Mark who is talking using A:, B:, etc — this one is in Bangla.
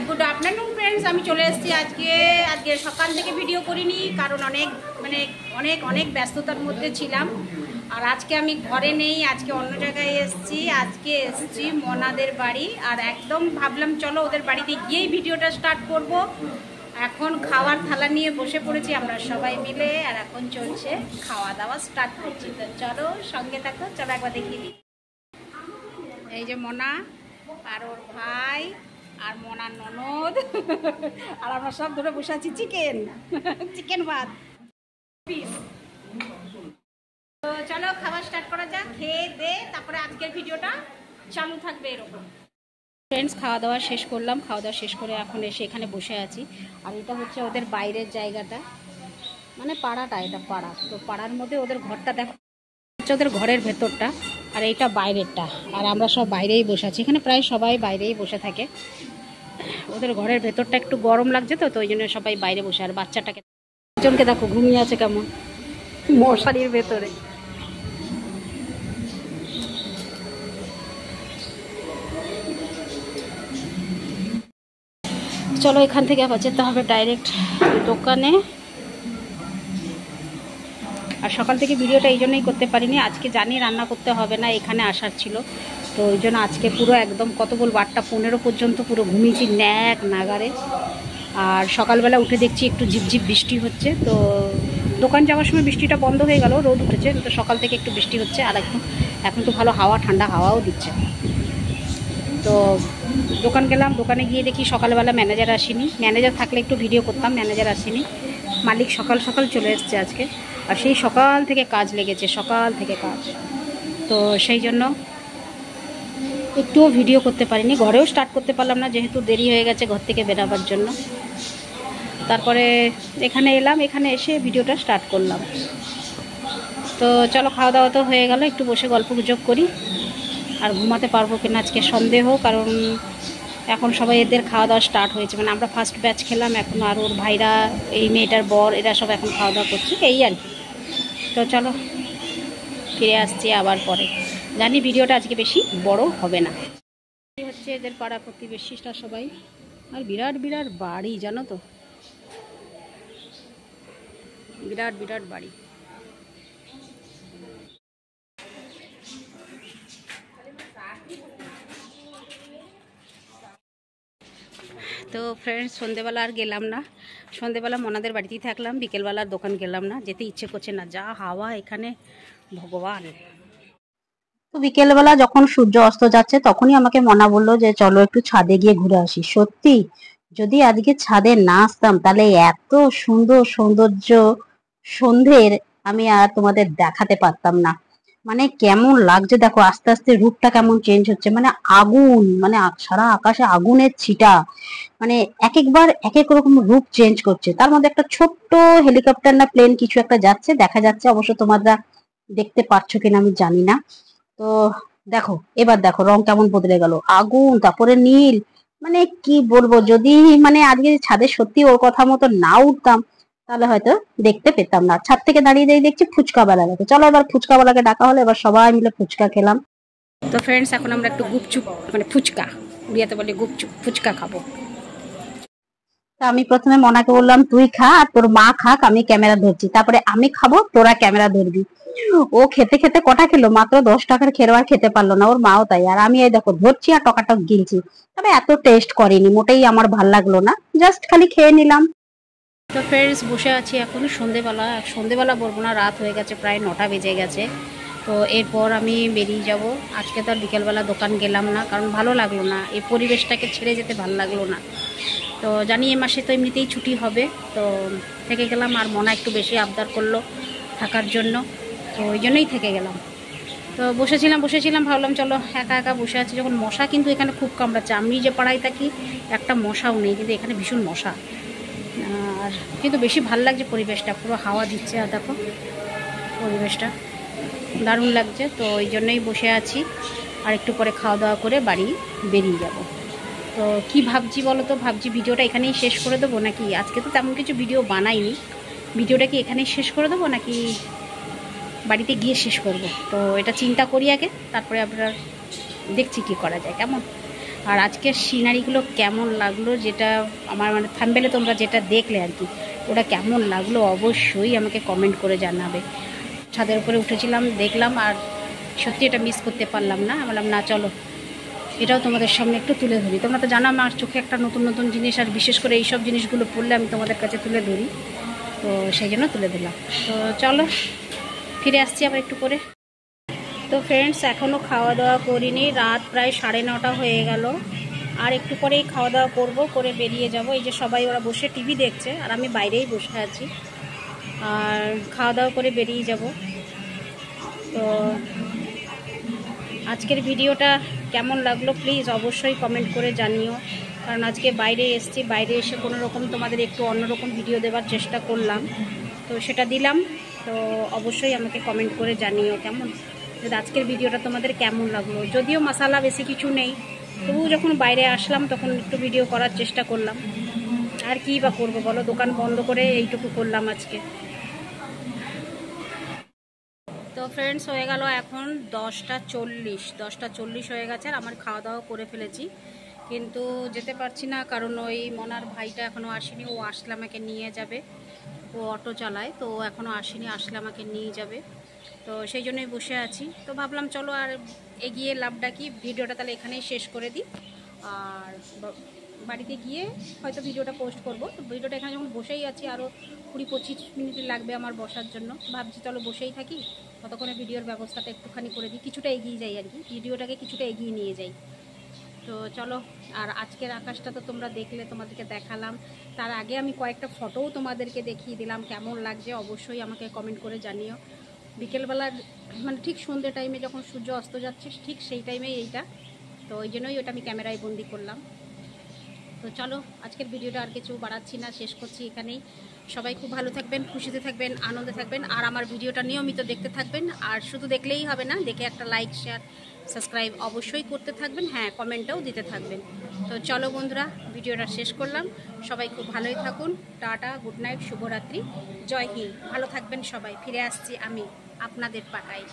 A: গুড আফটারনুন ফ্রেন্ডস, আমি চলে এসেছি আজকে সকাল থেকে ভিডিও করিনি, কারণ অনেক ব্যস্ততার মধ্যে ছিলাম। আর আজকে আমি ঘরে নেই, আজকে অন্য জায়গায় এসেছি। আজকে এসেছি মনাদের বাড়ি, আর একদম ভাবলাম চলো ওদের বাড়িতে গিয়েই ভিডিওটা স্টার্ট করব। এখন খাওয়ার থালা নিয়ে বসে পড়েছি আমরা সবাই মিলে, আর এখন চলছে খাওয়া দাওয়া স্টার্ট করছি। তো চলো সঙ্গে থাকো, চলো একবার দেখিয়ে দিই। এই যে মনা আর ওর ভাই আর মনার ননদ, আর আমরা সব ধরে বসে আছি চিকেন ভাত। তো চলো খাবার স্টার্ট করা যাক, খেয়ে দে তারপরে আজকের ভিডিওটা চালু থাকবে এরকম। ফ্রেন্ডস, খাওয়া দাওয়া শেষ করলাম, খাওয়া দাওয়া শেষ করে এখন এসে এখানে বসে আছি। আর এটা হচ্ছে ওদের বাইরের জায়গাটা, মানে পাড়াটা, এটা পাড়া। তো পাড়ার মধ্যে ওদের ঘরটা দেখো, হচ্ছে ওদের ঘরের ভেতরটা, আর এইটা বাইরেরটা। আর আমরা সব বাইরেই বসে আছি, এখানে প্রায় সবাই বাইরেই বসে থাকে। ওদের ঘরের ভেতরটা একটু গরম লাগছে, তো ওই জন্য সবাই বাইরে বসে। আর বাচ্চাটাকে একজনকে দেখো ঘুমিয়ে আছে কেমন মশারির ভেতরে। চলো এখান থেকে আবার যেতে হবে ডাইরেক্ট দোকানে। আর সকাল থেকে ভিডিওটা এই জন্যই করতে পারিনি, আজকে জানি রান্না করতে হবে না, এখানে আসার ছিল। তো ওই জন্য আজকে পুরো একদম কত বলবো 8টা 15 পর্যন্ত পুরো ঘুমিয়েছি ন্যাক নাগারে। আর সকালবেলা উঠে দেখছি একটু ঝিপঝিপ বৃষ্টি হচ্ছে। তো দোকান যাওয়ার সময় বৃষ্টিটা বন্ধ হয়ে গেল, রোদ উঠেছে। তো সকাল থেকে একটু বৃষ্টি হচ্ছে, আর এখন তো ভালো হাওয়া, ঠান্ডা হাওয়াও দিচ্ছে। তো দোকান গেলাম, দোকানে গিয়ে দেখি সকালবেলা ম্যানেজার আসেনি। ম্যানেজার থাকলে একটু ভিডিও করতাম, ম্যানেজার আসেনি। মালিক সকাল সকাল চলে এসছে আজকে, আর সেই সকাল থেকে কাজ লেগেছে, সকাল থেকে কাজ। তো সেই জন্য একটুও ভিডিও করতে পারিনি, ঘরেও স্টার্ট করতে পারলাম না, যেহেতু দেরি হয়ে গেছে ঘর থেকে বেরাবার জন্য। তারপরে এখানে এলাম, এখানে এসে ভিডিওটা স্টার্ট করলাম। তো চলো খাওয়া দাওয়া তো হয়ে গেল, একটু বসে গল্প গুজব করি। আর ঘুমাতে পারবো কিনা আজকে সন্দেহ, কারণ এখন সবাই এদের খাওয়া দাওয়া স্টার্ট হয়েছে। মানে আমরা ফার্স্ট ব্যাচ খেলাম, এখন আর ওর ভাইরা, এই মেয়েটার বর, এরা সব এখন খাওয়া দাওয়া করছে, এই আর কি। তো চলো ফিরে আসছি আবার পরে, জানি ভিডিওটা আজকে বেশি বড় হবে না। হচ্ছে এদের পাড়া প্রতিবেশীরা সবাই, আর বিরাট বিরাট বাড়ি, জানো তো, বিরাট বিরাট বাড়ি। তো ফ্রেন্ডস, সন্ধেবেলা আর গেলাম না, সন্ধেবেলা মনাদের বাড়িতেই থাকলাম, বিকেলবেলার দোকান গেলাম না, যেতে ইচ্ছে করছে না, যা হাওয়া এখানে ভগবান। তো বিকেলবেলা যখন সূর্য অস্ত যাচ্ছে, তখনই আমাকে মনা বললো যে চলো একটু ছাদে গিয়ে ঘুরে আসি। সত্যি, যদি আজকে ছাদে না আসতাম তাহলে এত সুন্দর সৌন্দর্য সন্ধ্যের আমি আর তোমাদের দেখাতে পারতাম না। মানে কেমন লাগছে দেখো, আস্তে আস্তে রূপটা কেমন চেঞ্জ হচ্ছে, মানে আগুন, মানে সারা আকাশে আগুনের ছিটা, মানে এক একবার এক এক রকম রূপ চেঞ্জ করছে। তার মধ্যে একটা ছোট্ট হেলিকপ্টার না প্লেন কিছু একটা যাচ্ছে, দেখা যাচ্ছে, অবশ্য তোমরা দেখতে পাচ্ছ কিনা আমি জানি না। তো দেখো, এবার দেখো রং কেমন বদলে গেল, আগুন, তারপরে নীল। মানে কি বলবো, যদি মানে আজকে ছাদে সত্যি ওর কথা মতো না উঠতাম, তাহলে হয়তো দেখতে পেতাম না। ছাদ থেকে দাঁড়িয়ে দাঁড়িয়ে দেখছি ফুচকা বেলা গেছে, চলো এবার ফুচকা বেলাকে ডাকা হলো, এবার সবাই মিলে ফুচকা খেলাম। তো ফ্রেন্ডস, এখন আমরা একটু গুপচুপ, মানে ফুচকা, উড়িয়াতে বলে গুপচুপ, ফুচকা খাবো। তা আমি প্রথমে মনাকে বললাম তুই খা, আর তোর মা খাক, আমি ক্যামেরা ধরছি, তারপরে আমি খাবো, তোরা ক্যামেরা ধরবি। ও খেতে খেতে কটা খেলো, মাত্র 10 টাকার খেরোয়ার খেতে পারলো না, ওর মাও তাই। আর আমি এই দেখো ধরছি আর টকাটক গিলছি, তবে এত টেস্ট করেনি, মোটেই আমার ভাল লাগলো না, জাস্ট খালি খেয়ে নিলাম। তো ফ্রেন্ডস, বসে আছি এখন সন্ধেবেলা বলবো না, রাত হয়ে গেছে, প্রায় 9টা বেজে গেছে। তো এরপর আমি বেরিয়ে যাব। আজকে তো আর বিকেলবেলা দোকান গেলাম না, কারণ ভালো লাগলো না, এই পরিবেশটাকে ছেড়ে যেতে ভালো লাগলো না। তো জানি এ মাসে তো এমনিতেই ছুটি হবে, তো থেকে গেলাম। আর মনা একটু বেশি আবদার করলো থাকার জন্য, তো ওই জন্যই থেকে গেলাম। তো বসেছিলাম, ভাবলাম চলো, একা একা বসে আছি যখন, মশা কিন্তু এখানে খুব কামড়াচ্ছে। আমি যে পাড়ায় থাকি একটা মশাও নেই, কিন্তু এখানে ভীষণ মশা। আর কিন্তু বেশি ভাল লাগছে পরিবেশটা, পুরো হাওয়া দিচ্ছে, আর দেখো পরিবেশটা দারুণ লাগছে। তো ওই জন্যই বসে আছি, আর একটু পরে খাওয়া দাওয়া করে বাড়ি বেরিয়ে যাব। তো কি ভাবছি বলো তো, ভাবছি ভিডিওটা এখানেই শেষ করে দেবো, নাকি আজকে তো তেমন কিছু ভিডিও বানাইনি, ভিডিওটা কি এখানেই শেষ করে দেবো, নাকি বাড়িতে গিয়ে শেষ করব। তো এটা চিন্তা করি আগে, তারপরে আপনার দেখছি কি করা যায় কেমন। আর আজকের সিনারিগুলো কেমন লাগলো, যেটা আমার মানে থাম্বনেলে তোমরা যেটা দেখলে আর কি, ওটা কেমন লাগলো অবশ্যই আমাকে কমেন্ট করে জানাবে। ছাদের উপরে উঠেছিলাম, দেখলাম, আর সত্যি এটা মিস করতে পারলাম না। বললাম না চলো এটাও তোমাদের সামনে একটু তুলে ধরি। তোমরা তো জানো আমার চোখে একটা নতুন নতুন জিনিস, আর বিশেষ করে এইসব জিনিসগুলো পড়লে আমি তোমাদের কাছে তুলে ধরি, তো সেই জন্য তুলে দিলাম। তো চলো ফিরে আসছি আবার একটু করে। তো ফ্রেন্ডস এখনও খাওয়া দাওয়া করিনি, রাত প্রায় 9:30 হয়ে গেল। আর একটু পরেই খাওয়া দাওয়া করবো, করে বেরিয়ে যাব। এই যে সবাই ওরা বসে টিভি দেখছে আর আমি বাইরেই বসে আছি, আর খাওয়া দাওয়া করে বেরিয়ে যাব। তো আজকের ভিডিওটা কেমন লাগলো প্লিজ অবশ্যই কমেন্ট করে জানিও। কারণ আজকে বাইরে এসেছি, বাইরে এসে কোনো রকম তোমাদের একটু অন্যরকম ভিডিও দেওয়ার চেষ্টা করলাম, তো সেটা দিলাম। তো অবশ্যই আমাকে কমেন্ট করে জানিও কেমন, যে আজকের ভিডিওটা তোমাদের কেমন লাগলো। যদিও মশালা বেশি কিছু নেই, তবু যখন বাইরে আসলাম তখন একটু ভিডিও করার চেষ্টা করলাম। আর কি বা করবো বলো, দোকান বন্ধ করে এইটুকু করলাম আজকে। তো ফ্রেন্ডস হয়ে গেল এখন 10:40 হয়ে গেছে, আর আমার খাওয়া দাওয়া করে ফেলেছি, কিন্তু যেতে পারছি না কারণ ওই মনার ভাইটা এখনও আসেনি। ও আসলে আমাকে নিয়ে যাবে, ও অটো চালায়, তো এখনও আসেনি, আসলে আমাকে নিয়ে যাবে। তো সেই জন্যই বসে আছি। তো ভাবলাম চলো আর এগিয়ে লাভটা কি, ভিডিওটা তাহলে এখানেই শেষ করে দিই। আর বাড়িতে গিয়ে হয়তো ভিডিওটা পোস্ট করব। তো ভিডিওটা এখানে যখন বসেই আছি, আরও 20-25 মিনিট লাগবে আমার বসার জন্য, ভাবছি চলো বসেই থাকি, ততক্ষণে ভিডিওর ব্যবস্থাটা একটুখানি করে দিই, কিছুটা এগিয়ে যাই আর কি, ভিডিওটাকে কিছুটা এগিয়ে নিয়ে যাই। তো চলো, আর আজকের আকাশটা তো তোমরা দেখলে, তোমাদেরকে দেখালাম। তার আগে আমি কয়েকটা ফটোও তোমাদেরকে দেখিয়ে দিলাম, কেমন লাগছে অবশ্যই আমাকে কমেন্ট করে জানিও। বিকেলবেলার মানে ঠিক সন্ধ্যে টাইমে যখন সূর্য অস্ত যাচ্ছে ঠিক সেই টাইমেই এইটা, তো ওই জন্যই ওটা আমি ক্যামেরায় বন্দি করলাম। তো চলো আজকের ভিডিওটা আর কিছু বাড়াচ্ছি না, শেষ করছি এখানেই। সবাই খুব ভালো থাকবেন, খুশিতে থাকবেন, আনন্দে থাকবেন, আর আমার ভিডিওটা নিয়মিত দেখতে থাকবেন। আর শুধু দেখলেই হবে না, দেখে একটা লাইক শেয়ার সাবস্ক্রাইব অবশ্যই করতে থাকবেন, হ্যাঁ কমেন্টটাও দিতে থাকবেন। তো চলো বন্ধুরা ভিডিওটা শেষ করলাম, সবাই খুব ভালোই থাকুন, টাটা, গুড নাইট, শুভরাত্রি, জয় হিন্দ, ভালো থাকবেন সবাই। ফিরে আসছি আমি আপনাদের পাড়ায়।